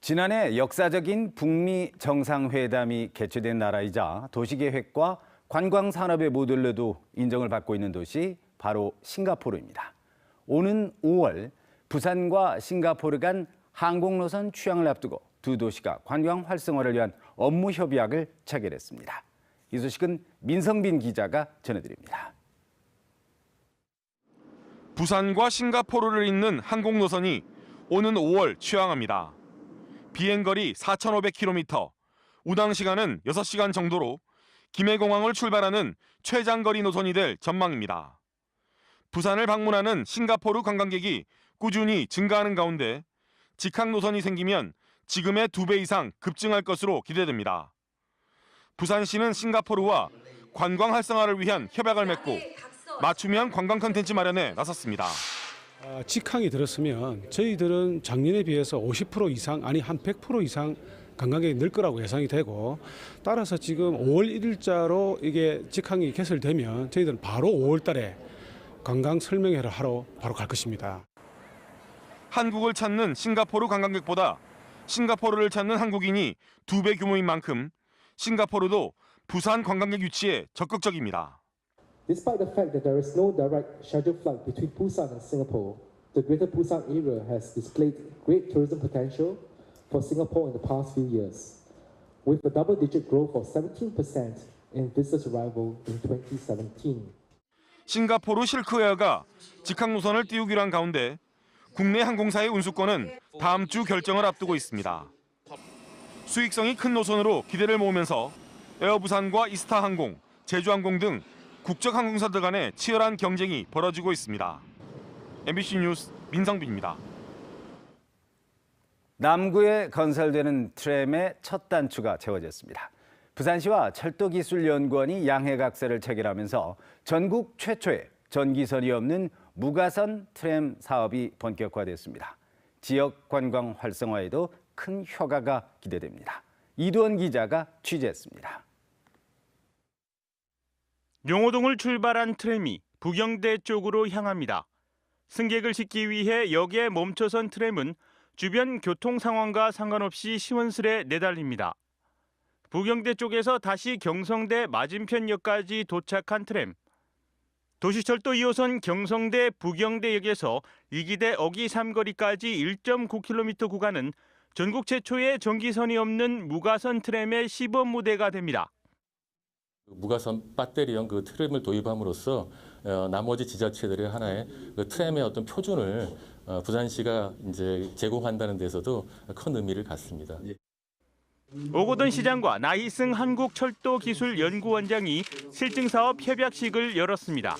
지난해 역사적인 북미 정상회담이 개최된 나라이자 도시계획과 관광산업의 모델로도 인정을 받고 있는 도시 바로 싱가포르입니다. 오는 5월 부산과 싱가포르 간 항공노선 취항을 앞두고 두 도시가 관광 활성화를 위한 업무 협약을 체결했습니다. 이 소식은 민성빈 기자가 전해드립니다. 부산과 싱가포르를 잇는 항공노선이 오는 5월 취항합니다. 비행거리 4,500km, 운항 시간은 6시간 정도로 김해공항을 출발하는 최장거리 노선이 될 전망입니다. 부산을 방문하는 싱가포르 관광객이 꾸준히 증가하는 가운데 직항 노선이 생기면 지금의 2배 이상 급증할 것으로 기대됩니다. 부산시는 싱가포르와 관광 활성화를 위한 협약을 맺고 맞춤형 관광 콘텐츠 마련에 나섰습니다. 직항이 들었으면 저희들은 작년에 비해서 50% 이상 아니 한 100% 이상 관광객이 늘 거라고 예상이 되고, 따라서 지금 5월 1일자로 이게 직항이 개설되면 저희들은 바로 5월 달에 관광 설명회를 하러 바로 갈 것입니다. 한국을 찾는 싱가포르 관광객보다 싱가포르를 찾는 한국인이 2배 규모인 만큼 싱가포르도 부산 관광객 유치에 적극적입니다. Despite the fact that there is no direct scheduled flight between Busan and Singapore, the Greater Busan area has displayed great tourism potential for Singapore in the past few years, with a double-digit growth of 17% in visitors arrival in 2017. 싱가포르 실크웨어가 직항 노선을 띄우기로 한 가운데 국내 항공사의 운수권은 다음 주 결정을 앞두고 있습니다. 수익성이 큰 노선으로 기대를 모으면서 에어부산과 이스타항공, 제주항공 등 국적 항공사들 간의 치열한 경쟁이 벌어지고 있습니다. MBC 뉴스 민성빈입니다. 남구에 건설되는 트램의 첫 단추가 채워졌습니다. 부산시와 철도기술연구원이 양해각서를 체결하면서 전국 최초의 전기선이 없는 무가선 트램 사업이 본격화됐습니다. 지역 관광 활성화에도 큰 효과가 기대됩니다. 이두원 기자가 취재했습니다. 용호동을 출발한 트램이 부경대 쪽으로 향합니다. 승객을 싣기 위해 역에 멈춰선 트램은 주변 교통 상황과 상관없이 시원스레 내달립니다. 부경대 쪽에서 다시 경성대 맞은편역까지 도착한 트램. 도시철도 2호선 경성대 부경대역에서 이기대 어기 삼거리까지 1.9km 구간은 전국 최초의 전기선이 없는 무가선 트램의 시범 무대가 됩니다. 무가선 배터리형 그 트램을 도입함으로써 나머지 지자체들의 하나의 그 트램의 어떤 표준을 부산시가 이제 제공한다는 데서도 큰 의미를 갖습니다. 오고돈 시장과 나희승 한국철도기술연구원장이 실증사업 협약식을 열었습니다.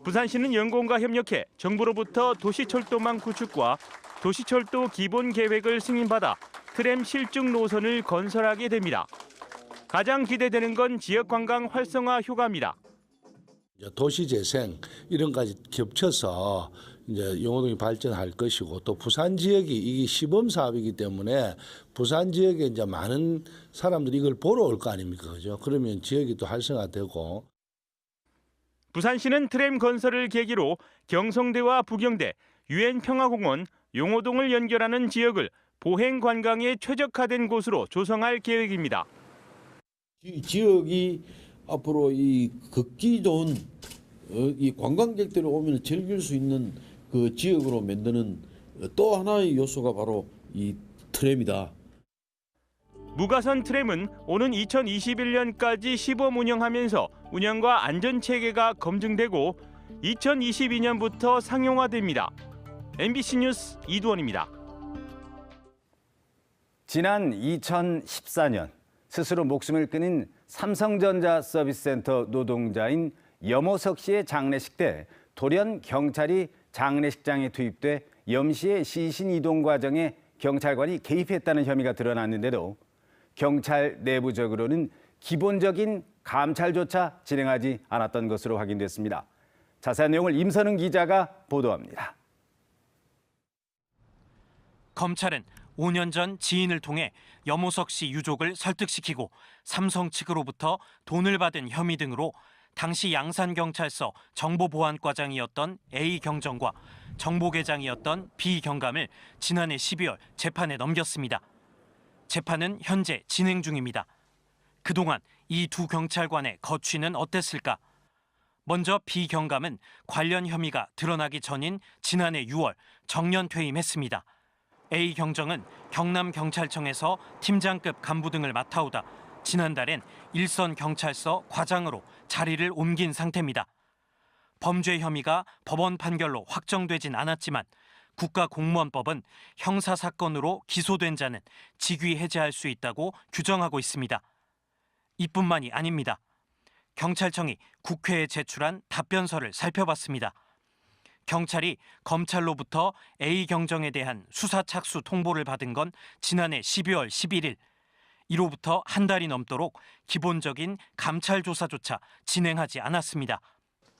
부산시는 연구원과 협력해 정부로부터 도시철도망 구축과 도시철도 기본 계획을 승인받아 트램 실증 노선을 건설하게 됩니다. 가장 기대되는 건 지역 관광 활성화 효과입니다. 도시 재생 이런 까지 겹쳐서 이제 용호동이 발전할 것이고, 또 부산 지역이 이게 시범 사업이기 때문에 부산 지역에 이제 많은 사람들이 이걸 보러 올 거 아닙니까, 그죠? 그러면 지역이 또 활성화되고. 부산시는 트램 건설을 계기로 경성대와 부경대, 유엔평화공원, 용호동을 연결하는 지역을 보행 관광에 최적화된 곳으로 조성할 계획입니다. 이 지역이 앞으로 이 걷기 좋은 이 관광객들이 오면 즐길 수 있는 그 지역으로 만드는 또 하나의 요소가 바로 이 트램이다. 무가선 트램은 오는 2021년까지 시범 운영하면서 운영과 안전 체계가 검증되고 2022년부터 상용화됩니다. MBC 뉴스 이두원입니다. 지난 2014년 스스로 목숨을 끊은 삼성전자 서비스센터 노동자인 염호석 씨의 장례식 때 돌연 경찰이 장례식장에 투입돼 염 씨의 시신 이동 과정에 경찰관이 개입했다는 혐의가 드러났는데도 경찰 내부적으로는 기본적인 감찰조차 진행하지 않았던 것으로 확인됐습니다. 자세한 내용을 임선웅 기자가 보도합니다. 검찰은 5년 전 지인을 통해 염호석 씨 유족을 설득시키고 삼성 측으로부터 돈을 받은 혐의 등으로 당시 양산경찰서 정보보안과장이었던 A 경정과 정보계장이었던 비 경감을 지난해 12월 재판에 넘겼습니다. 재판은 현재 진행 중입니다. 그동안 이 두 경찰관의 거취는 어땠을까? 먼저 비 경감은 관련 혐의가 드러나기 전인 지난해 6월 정년 퇴임했습니다. A 경정은 경남경찰청에서 팀장급 간부 등을 맡아오다 지난달엔 일선경찰서 과장으로 자리를 옮긴 상태입니다. 범죄 혐의가 법원 판결로 확정되진 않았지만 국가공무원법은 형사사건으로 기소된 자는 직위 해제할 수 있다고 규정하고 있습니다. 이뿐만이 아닙니다. 경찰청이 국회에 제출한 답변서를 살펴봤습니다. 경찰이 검찰로부터 A 경정에 대한 수사 착수 통보를 받은 건 지난해 12월 11일. 이로부터 한 달이 넘도록 기본적인 감찰 조사조차 진행하지 않았습니다.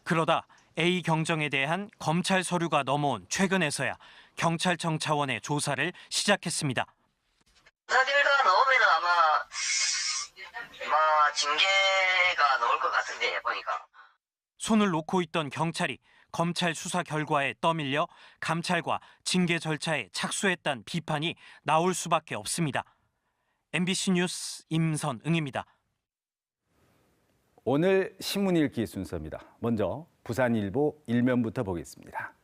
그러다 A 경정에 대한 검찰 서류가 넘어온 최근에서야 경찰청 차원의 조사를 시작했습니다. 조사 결과가 나오면 아마 징계가 나올 것 같은데 보니까. 손을 놓고 있던 경찰이 검찰 수사 결과에 떠밀려 감찰과 징계 절차에 착수했다는 비판이 나올 수밖에 없습니다. MBC 뉴스 임선응입니다. 오늘 신문 읽기 순서입니다. 먼저 부산일보 일면부터 보겠습니다.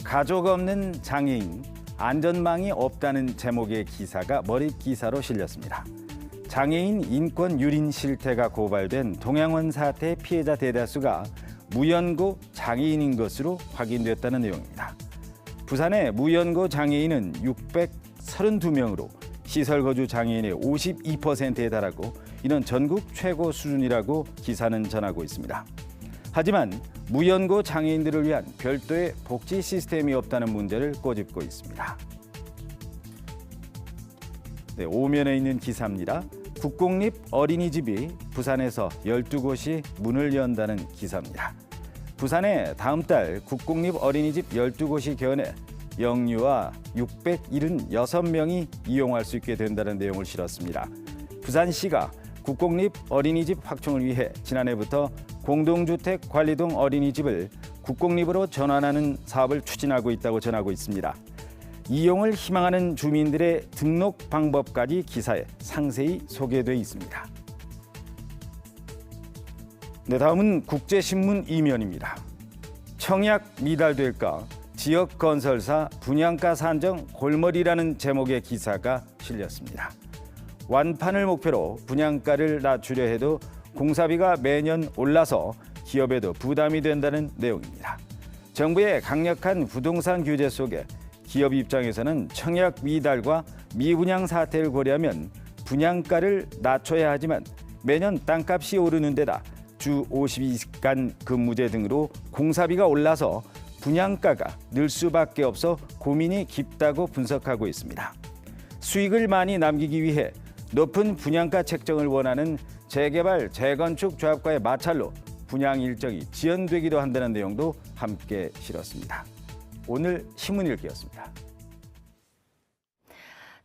가족 없는 장애인, 안전망이 없다는 제목의 기사가 머릿 기사로 실렸습니다. 장애인 인권 유린 실태가 고발된 동양원 사태 피해자 대다수가 무연고 장애인인 것으로 확인됐다는 내용입니다. 부산의 무연고 장애인은 632명으로 시설 거주 장애인의 52%에 달하고 이는 전국 최고 수준이라고 기사는 전하고 있습니다. 하지만 무연고 장애인들을 위한 별도의 복지 시스템이 없다는 문제를 꼬집고 있습니다. 네, 오면에 있는 기사입니다. 국공립 어린이집이 부산에서 12곳이 문을 연다는 기사입니다. 부산에 다음 달 국공립 어린이집 12곳이 개원해 영유아 676명이 이용할 수 있게 된다는 내용을 실었습니다. 부산시가 국공립 어린이집 확충을 위해 지난해부터 공동주택 관리동 어린이집을 국공립으로 전환하는 사업을 추진하고 있다고 전하고 있습니다. 이용을 희망하는 주민들의 등록 방법까지 기사에 상세히 소개되어 있습니다. 네, 다음은 국제신문 이면입니다. 청약 미달될까? 지역 건설사 분양가 산정 골머리라는 제목의 기사가 실렸습니다. 완판을 목표로 분양가를 낮추려 해도 공사비가 매년 올라서 기업에도 부담이 된다는 내용입니다. 정부의 강력한 부동산 규제 속에 기업 입장에서는 청약 미달과 미분양 사태를 고려하면 분양가를 낮춰야 하지만 매년 땅값이 오르는 데다 주 52시간 근무제 등으로 공사비가 올라서 분양가가 늘 수밖에 없어 고민이 깊다고 분석하고 있습니다. 수익을 많이 남기기 위해 높은 분양가 책정을 원하는 재개발, 재건축 조합과의 마찰로 분양 일정이 지연되기도 한다는 내용도 함께 실었습니다. 오늘 신문 읽기였습니다.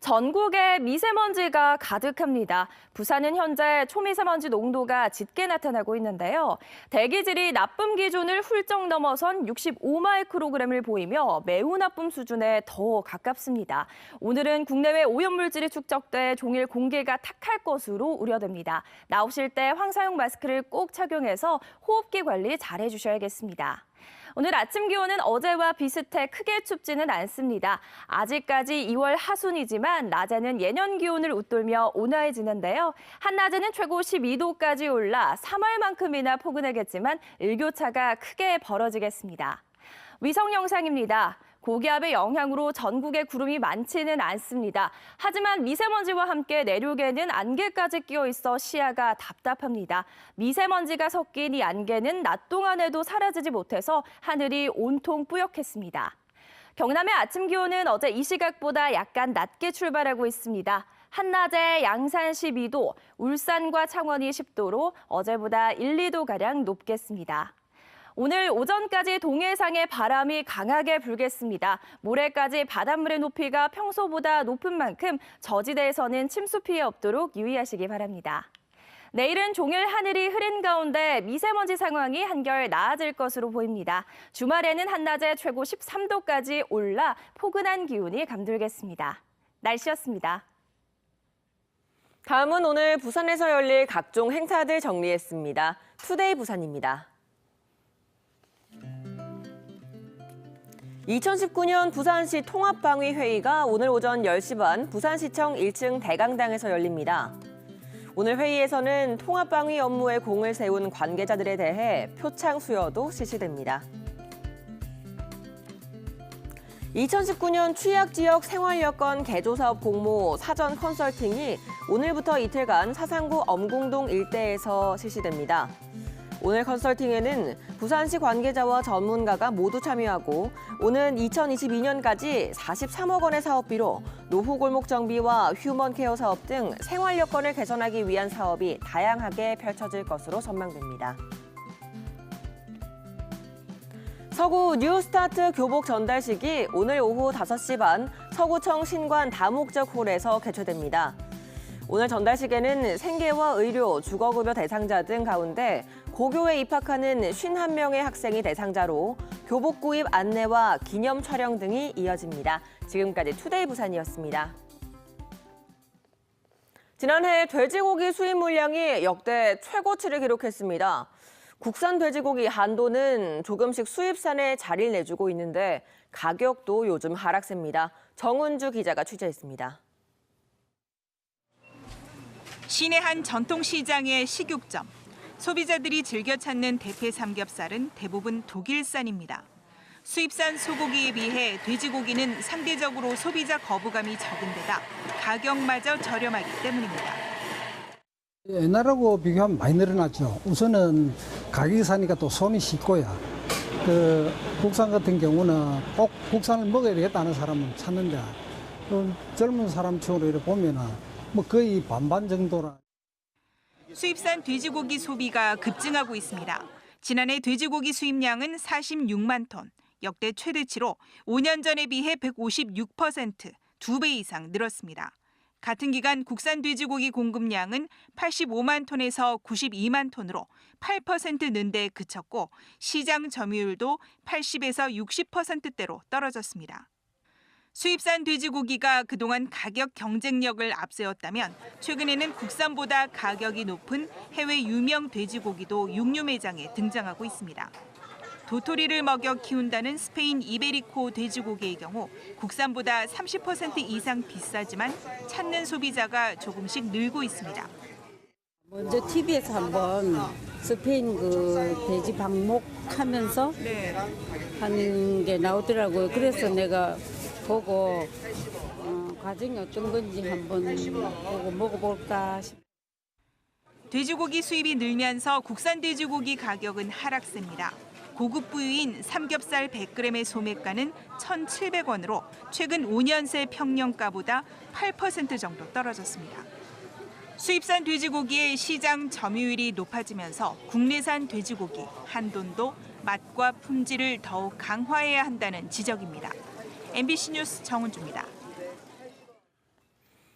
전국에 미세먼지가 가득합니다. 부산은 현재 초미세먼지 농도가 짙게 나타나고 있는데요. 대기질이 나쁨 기준을 훌쩍 넘어선 65마이크로그램을 보이며 매우 나쁨 수준에 더 가깝습니다. 오늘은 국내외 오염물질이 축적돼 종일 공기가 탁할 것으로 우려됩니다. 나오실 때 황사용 마스크를 꼭 착용해서 호흡기 관리 잘 해주셔야겠습니다. 오늘 아침 기온은 어제와 비슷해 크게 춥지는 않습니다. 아직까지 2월 하순이지만 낮에는 예년 기온을 웃돌며 온화해지는데요. 한낮에는 최고 12도까지 올라 3월만큼이나 포근하겠지만 일교차가 크게 벌어지겠습니다. 위성 영상입니다. 고기압의 영향으로 전국에 구름이 많지는 않습니다. 하지만 미세먼지와 함께 내륙에는 안개까지 끼어 있어 시야가 답답합니다. 미세먼지가 섞인 이 안개는 낮 동안에도 사라지지 못해서 하늘이 온통 뿌옇겠습니다. 경남의 아침 기온은 어제 이 시각보다 약간 낮게 출발하고 있습니다. 한낮에 양산 12도, 울산과 창원이 10도로 어제보다 1, 2도가량 높겠습니다. 오늘 오전까지 동해상에 바람이 강하게 불겠습니다. 모레까지 바닷물의 높이가 평소보다 높은 만큼 저지대에서는 침수 피해 없도록 유의하시기 바랍니다. 내일은 종일 하늘이 흐린 가운데 미세먼지 상황이 한결 나아질 것으로 보입니다. 주말에는 한낮에 최고 13도까지 올라 포근한 기온이 감돌겠습니다. 날씨였습니다. 다음은 오늘 부산에서 열릴 각종 행사들 정리했습니다. 투데이 부산입니다. 2019년 부산시 통합방위 회의가 오늘 오전 10시 반 부산시청 1층 대강당에서 열립니다. 오늘 회의에서는 통합방위 업무에 공을 세운 관계자들에 대해 표창 수여도 실시됩니다. 2019년 취약지역 생활여건 개조사업 공모 사전 컨설팅이 오늘부터 이틀간 사상구 엄궁동 일대에서 실시됩니다. 오늘 컨설팅에는 부산시 관계자와 전문가가 모두 참여하고 오는 2022년까지 43억 원의 사업비로 노후골목 정비와 휴먼케어 사업 등 생활 여건을 개선하기 위한 사업이 다양하게 펼쳐질 것으로 전망됩니다. 서구 뉴스타트 교복 전달식이 오늘 오후 5시 반 서구청 신관 다목적 홀에서 개최됩니다. 오늘 전달식에는 생계와 의료, 주거급여 대상자 등 가운데 고교에 입학하는 51명의 학생이 대상자로 교복 구입 안내와 기념 촬영 등이 이어집니다. 지금까지 투데이 부산이었습니다. 지난해 돼지고기 수입 물량이 역대 최고치를 기록했습니다. 국산 돼지고기 한도는 조금씩 수입산에 자리를 내주고 있는데 가격도 요즘 하락세입니다. 정은주 기자가 취재했습니다. 시내 한 전통시장의 식육점. 소비자들이 즐겨 찾는 대패 삼겹살은 대부분 독일산입니다. 수입산 소고기에 비해 돼지고기는 상대적으로 소비자 거부감이 적은 데다 가격마저 저렴하기 때문입니다. 옛날하고 비교하면 많이 늘어났죠. 우선은 가격이 사니까 또 손이 쉽고요. 국산 같은 경우는 꼭 국산을 먹어야 되겠다는 사람은 찾는데 젊은 사람 쪽으로 이렇게 보면은 뭐 거의 반반 정도라. 수입산 돼지고기 소비가 급증하고 있습니다. 지난해 돼지고기 수입량은 46만 톤, 역대 최대치로 5년 전에 비해 156%, 2배 이상 늘었습니다. 같은 기간 국산 돼지고기 공급량은 85만 톤에서 92만 톤으로 8% 는 데 그쳤고 시장 점유율도 80에서 60%대로 떨어졌습니다. 수입산 돼지고기가 그동안 가격 경쟁력을 앞세웠다면 최근에는 국산보다 가격이 높은 해외 유명 돼지고기도 육류 매장에 등장하고 있습니다. 도토리를 먹여 키운다는 스페인 이베리코 돼지고기의 경우 국산보다 30% 이상 비싸지만 찾는 소비자가 조금씩 늘고 있습니다. 먼저 TV에서 한번 스페인 돼지 방목하면서 하는 게 나오더라고요. 그래서 내가 보고 과정이 어떤 건지 한번 보고 먹어볼까 싶어요. 돼지고기 수입이 늘면서 국산 돼지고기 가격은 하락세입니다. 고급 부위인 삼겹살 100g의 소매가는 1,700원으로 최근 5년 새 평년가보다 8% 정도 떨어졌습니다. 수입산 돼지고기의 시장 점유율이 높아지면서 국내산 돼지고기, 한돈도 맛과 품질을 더욱 강화해야 한다는 지적입니다. MBC 뉴스 정은주입니다.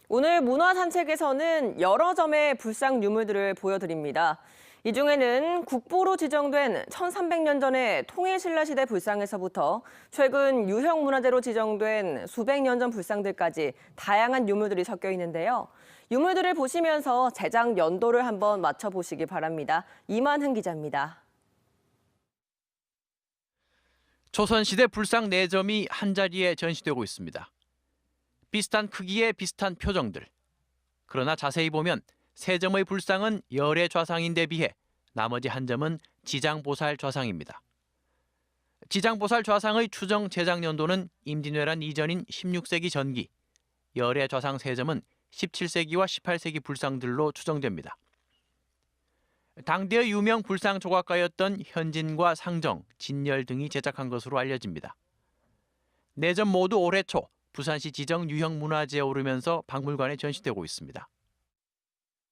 오늘 문화산책에서는 여러 점의 불상 유물들을 보여드립니다. 이 중에는 국보로 지정된 1300년 전의 통일신라시대 불상에서부터 최근 유형문화재로 지정된 수백 년 전 불상들까지 다양한 유물들이 섞여 있는데요. 유물들을 보시면서 제작 연도를 한번 맞춰보시기 바랍니다. 이만흥 기자입니다. 조선시대 불상 4점이 한자리에 전시되고 있습니다. 비슷한 크기의 비슷한 표정들. 그러나 자세히 보면 3점의 불상은 열의 좌상인데 비해 나머지 1점은 지장보살 좌상입니다. 지장보살 좌상의 추정 제작 연도는 임진왜란 이전인 16세기 전기, 열의 좌상 3점은 17세기와 18세기 불상들로 추정됩니다. 당대의 유명 불상 조각가였던 현진과 상정, 진열 등이 제작한 것으로 알려집니다. 4점 모두 올해 초 부산시 지정 유형문화재에 오르면서 박물관에 전시되고 있습니다.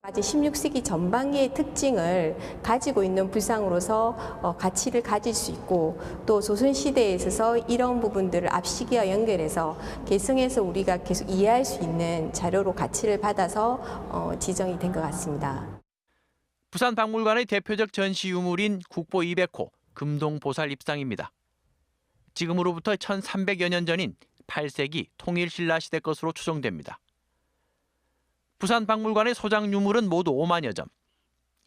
16세기 전반기의 특징을 가지고 있는 불상으로서 가치를 가질 수 있고 또 조선시대에 있어서 이런 부분들을 앞시기와 연결해서 계승해서 우리가 계속 이해할 수 있는 자료로 가치를 받아서 지정이 된 것 같습니다. 부산박물관의 대표적 전시 유물인 국보 200호 금동보살 입상입니다. 지금으로부터 1300여 년 전인 8세기 통일신라 시대 것으로 추정됩니다. 부산박물관의 소장 유물은 모두 5만여 점.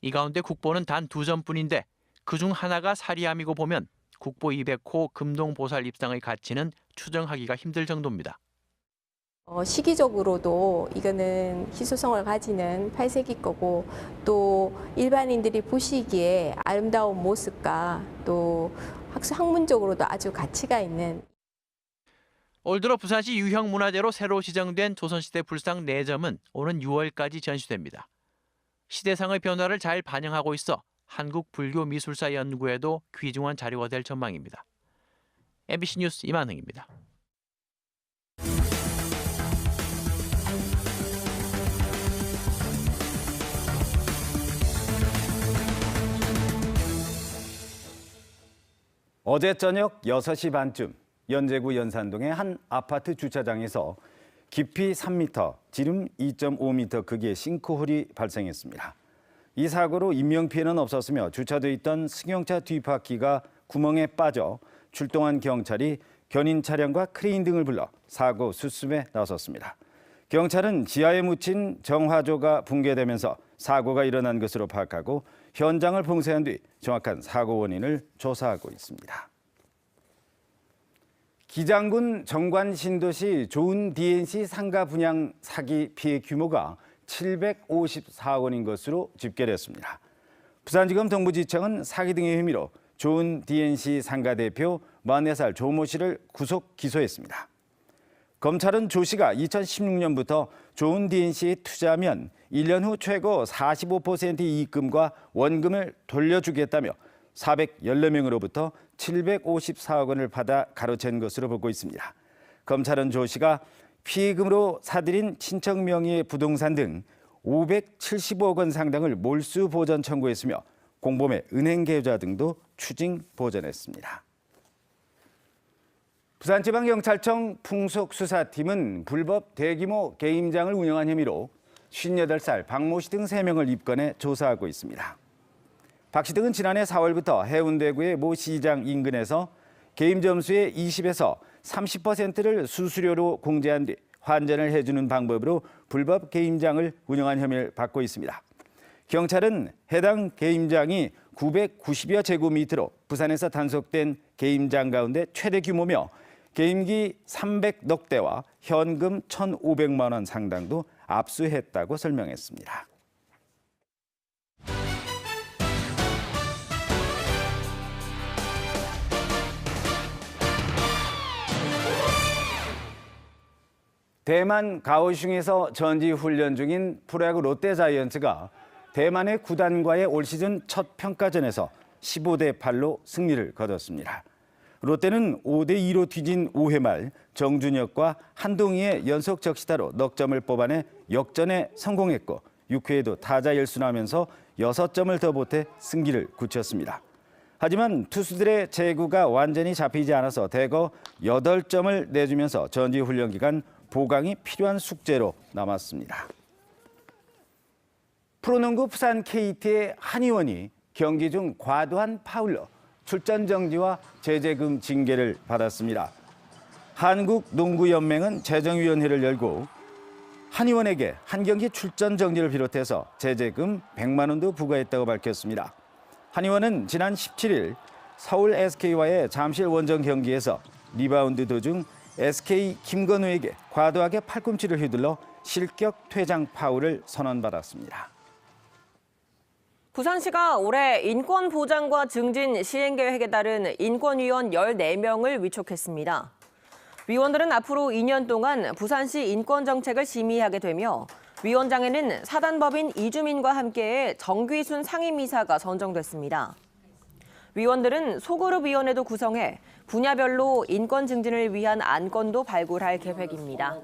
이 가운데 국보는 단 2점뿐인데 그중 하나가 사리암이고 보면 국보 200호 금동보살 입상의 가치는 추정하기가 힘들 정도입니다. 시기적으로도 이거는 희소성을 가지는 8세기 거고 또 일반인들이 보시기에 아름다운 모습과 또 학문적으로도 아주 가치가 있는. 올 들어 부산시 유형문화재로 새로 지정된 조선시대 불상 4점은 오는 6월까지 전시됩니다. 시대상의 변화를 잘 반영하고 있어 한국불교미술사 연구에도 귀중한 자료가 될 전망입니다. MBC 뉴스 이만흥입니다. 어제 저녁 6시 반쯤 연제구 연산동의 한 아파트 주차장에서 깊이 3m, 지름 2.5m 크기의 싱크홀이 발생했습니다. 이 사고로 인명피해는 없었으며 주차돼 있던 승용차 뒷바퀴가 구멍에 빠져 출동한 경찰이 견인 차량과 크레인 등을 불러 사고 수습에 나섰습니다. 경찰은 지하에 묻힌 정화조가 붕괴되면서 사고가 일어난 것으로 파악하고 현장을 봉쇄한 뒤 정확한 사고 원인을 조사하고 있습니다. 기장군 정관 신도시 좋은 DNC 상가 분양 사기 피해 규모가 754억 원인 것으로 집계됐습니다. 부산지검 동부지청은 사기 등의 혐의로 좋은 DNC 상가 대표 44살 조모 씨를 구속 기소했습니다. 검찰은 조 씨가 2016년부터 좋은 DNC에 투자하면 1년 후 최고 45% 이익금과 원금을 돌려주겠다며 414명으로부터 754억 원을 받아 가로챈 것으로 보고 있습니다. 검찰은 조 씨가 피해금으로 사들인 친척 명의의 부동산 등 575억 원 상당을 몰수 보전 청구했으며 공범의 은행 계좌 등도 추징 보전했습니다. 부산지방경찰청 풍속수사팀은 불법 대규모 게임장을 운영한 혐의로 58살 박모 씨 등 3명을 입건해 조사하고 있습니다. 박 씨 등은 지난해 4월부터 해운대구의 모 시장 인근에서 게임 점수의 20에서 30%를 수수료로 공제한 뒤 환전을 해주는 방법으로 불법 게임장을 운영한 혐의를 받고 있습니다. 경찰은 해당 게임장이 990여 제곱미터로 부산에서 단속된 게임장 가운데 최대 규모며 게임기 300넉 대와 현금 1,500만 원 상당도 압수했다고 설명했습니다. 대만 가오슝에서 전지훈련 중인 프로야구 롯데자이언츠가 대만의 구단과의 올 시즌 첫 평가전에서 15대 8로 승리를 거뒀습니다. 롯데는 5대2로 뒤진 5회 말 정준혁과 한동희의 연속 적시타로 넉 점을 뽑아내 역전에 성공했고 6회에도 타자 1순하면서 6점을 더 보태 승기를 굳혔습니다. 하지만 투수들의 제구가 완전히 잡히지 않아서 대거 8점을 내주면서 전지훈련 기간 보강이 필요한 숙제로 남았습니다. 프로농구 부산 KT의 한의원이 경기 중 과도한 파울로 출전 정지와 제재금 징계를 받았습니다. 한국농구연맹은 재정위원회를 열고 한의원에게 한 경기 출전 정지를 비롯해서 제재금 100만 원도 부과했다고 밝혔습니다. 한의원은 지난 17일 서울 SK와의 잠실 원정 경기에서 리바운드 도중 SK 김건우에게 과도하게 팔꿈치를 휘둘러 실격 퇴장 파울을 선언받았습니다. 부산시가 올해 인권보장과 증진 시행계획에 따른 인권위원 14명을 위촉했습니다. 위원들은 앞으로 2년 동안 부산시 인권정책을 심의하게 되며 위원장에는 사단법인 이주민과 함께해 정귀순 상임이사가 선정됐습니다. 위원들은 소그룹 위원회도 구성해 분야별로 인권 증진을 위한 안건도 발굴할 계획입니다.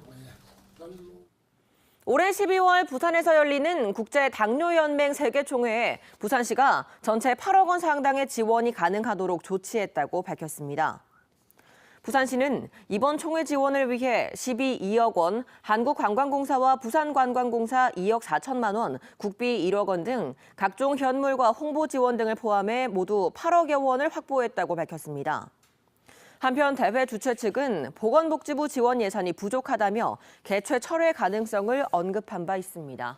올해 12월 부산에서 열리는 국제당뇨연맹 세계총회에 부산시가 전체 8억 원 상당의 지원이 가능하도록 조치했다고 밝혔습니다. 부산시는 이번 총회 지원을 위해 12억 원, 한국관광공사와 부산관광공사 2억 4천만 원, 국비 1억 원 등 각종 현물과 홍보 지원 등을 포함해 모두 8억여 원을 확보했다고 밝혔습니다. 한편 대회 주최 측은 보건복지부 지원 예산이 부족하다며 개최 철회 가능성을 언급한 바 있습니다.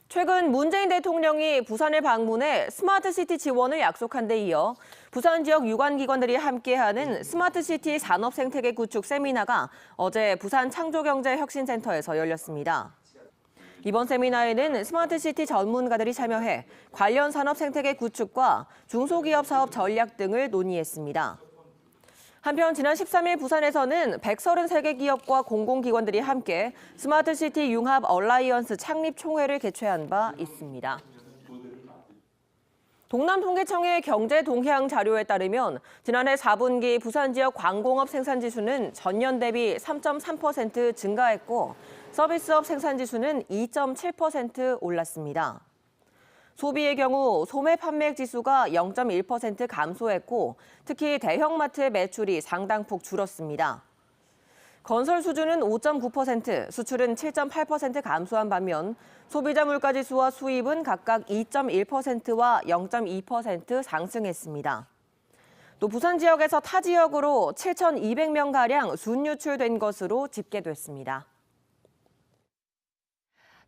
최근 문재인 대통령이 부산을 방문해 스마트시티 지원을 약속한 데 이어 부산 지역 유관기관들이 함께하는 스마트시티 산업생태계 구축 세미나가 어제 부산 창조경제혁신센터에서 열렸습니다. 이번 세미나에는 스마트시티 전문가들이 참여해 관련 산업생태계 구축과 중소기업 사업 전략 등을 논의했습니다. 한편 지난 13일 부산에서는 133개 기업과 공공기관들이 함께 스마트시티 융합 얼라이언스 창립 총회를 개최한 바 있습니다. 동남통계청의 경제 동향 자료에 따르면 지난해 4분기 부산 지역 광공업 생산지수는 전년 대비 3.3% 증가했고 서비스업 생산지수는 2.7% 올랐습니다. 소비의 경우 소매 판매액 지수가 0.1% 감소했고 특히 대형마트의 매출이 상당폭 줄었습니다. 건설 수주는 5.9%, 수출은 7.8% 감소한 반면 소비자 물가 지수와 수입은 각각 2.1%와 0.2% 상승했습니다. 또 부산 지역에서 타 지역으로 7,200명가량 순유출된 것으로 집계됐습니다.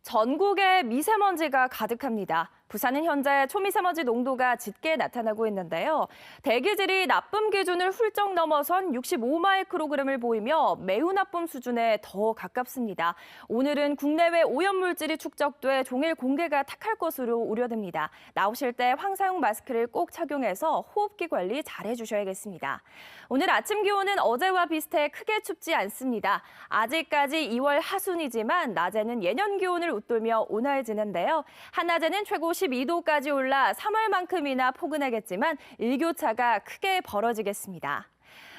전국에 미세먼지가 가득합니다. 부산은 현재 초미세먼지 농도가 짙게 나타나고 있는데요. 대기질이 나쁨 기준을 훌쩍 넘어선 65마이크로그램을 보이며 매우 나쁨 수준에 더 가깝습니다. 오늘은 국내외 오염물질이 축적돼 종일 공기가 탁할 것으로 우려됩니다. 나오실 때 황사용 마스크를 꼭 착용해서 호흡기 관리 잘 해주셔야겠습니다. 오늘 아침 기온은 어제와 비슷해 크게 춥지 않습니다. 아직까지 2월 하순이지만 낮에는 예년 기온을 웃돌며 온화해지는데요. 한낮에는 최고 12도까지 올라 3월만큼이나 포근하겠지만 일교차가 크게 벌어지겠습니다.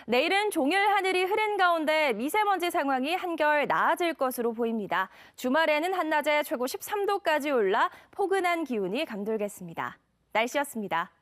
내일은 종일 하늘이 흐린 가운데 미세먼지 상황이 한결 나아질 것으로 보입니다. 주말에는 한낮에 최고 13도까지 올라 포근한 기온이 감돌겠습니다. 날씨였습니다.